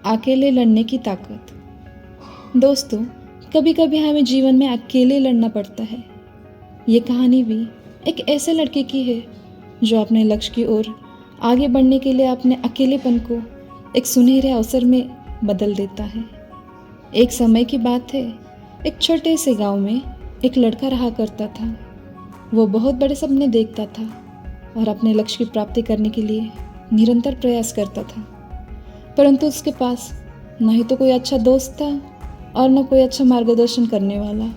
अकेले लड़ने की ताकत। दोस्तों, कभी कभी हमें जीवन में अकेले लड़ना पड़ता है। ये कहानी भी एक ऐसे लड़के की है जो अपने लक्ष्य की ओर आगे बढ़ने के लिए अपने अकेलेपन को एक सुनहरे अवसर में बदल देता है। एक समय की बात है, एक छोटे से गांव में एक लड़का रहा करता था। वो बहुत बड़े सपने देखता था और अपने लक्ष्य की प्राप्ति करने के लिए निरंतर प्रयास करता था, परंतु उसके पास न ही तो कोई अच्छा दोस्त था और न कोई अच्छा मार्गदर्शन करने वाला।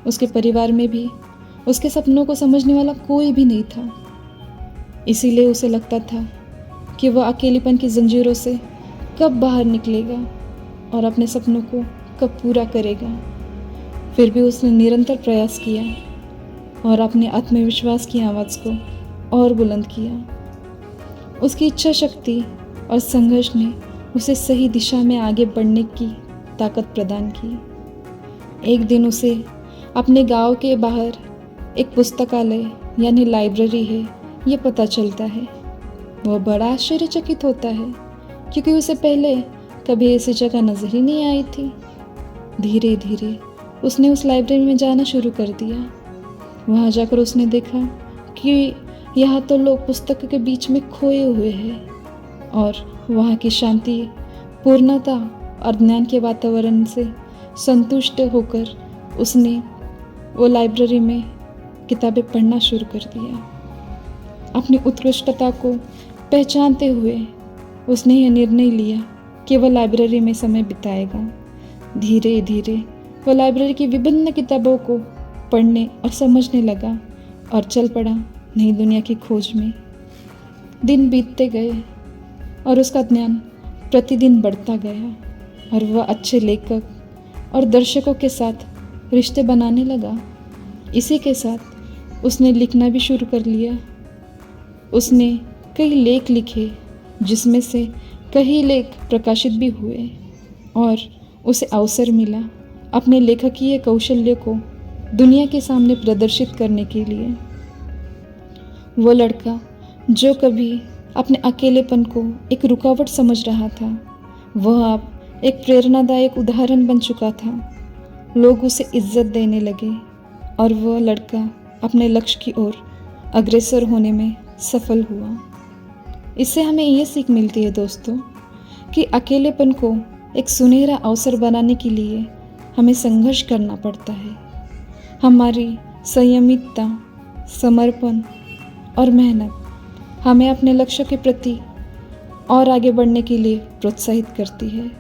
उसके परिवार में भी उसके सपनों को समझने वाला कोई भी नहीं था। इसीलिए उसे लगता था कि वह अकेलेपन की जंजीरों से कब बाहर निकलेगा और अपने सपनों को कब पूरा करेगा। फिर भी उसने निरंतर प्रयास किया और अपने आत्मविश्वास की आवाज़ को और बुलंद किया। उसकी इच्छा शक्ति और संघर्ष ने उसे सही दिशा में आगे बढ़ने की ताकत प्रदान की। एक दिन उसे अपने गांव के बाहर एक पुस्तकालय यानी लाइब्रेरी है ये पता चलता है। वह बड़ा आश्चर्यचकित होता है क्योंकि उसे पहले कभी ऐसी जगह नजर ही नहीं आई थी। धीरे धीरे उसने उस लाइब्रेरी में जाना शुरू कर दिया। वहाँ जाकर उसने देखा कि यहाँ तो लोग पुस्तक के बीच में खोए हुए हैं और वहाँ की शांति, पूर्णता और ज्ञान के वातावरण से संतुष्ट होकर उसने वो लाइब्रेरी में किताबें पढ़ना शुरू कर दिया। अपनी उत्कृष्टता को पहचानते हुए उसने यह निर्णय लिया कि वह लाइब्रेरी में समय बिताएगा। धीरे धीरे वह लाइब्रेरी की विभिन्न किताबों को पढ़ने और समझने लगा और चल पड़ा नई दुनिया की खोज में। दिन बीतते गए और उसका ज्ञान प्रतिदिन बढ़ता गया और वह अच्छे लेखक और दर्शकों के साथ रिश्ते बनाने लगा। इसी के साथ उसने लिखना भी शुरू कर लिया। उसने कई लेख लिखे जिसमें से कई लेख प्रकाशित भी हुए और उसे अवसर मिला अपने लेखकीय कौशल्य को दुनिया के सामने प्रदर्शित करने के लिए। वो लड़का जो कभी अपने अकेलेपन को एक रुकावट समझ रहा था, वह अब एक प्रेरणादायक उदाहरण बन चुका था। लोग उसे इज्जत देने लगे और वह लड़का अपने लक्ष्य की ओर अग्रसर होने में सफल हुआ। इससे हमें ये सीख मिलती है दोस्तों कि अकेलेपन को एक सुनहरा अवसर बनाने के लिए हमें संघर्ष करना पड़ता है। हमारी संयमितता, समर्पण और मेहनत हमें अपने लक्ष्य के प्रति और आगे बढ़ने के लिए प्रोत्साहित करती है।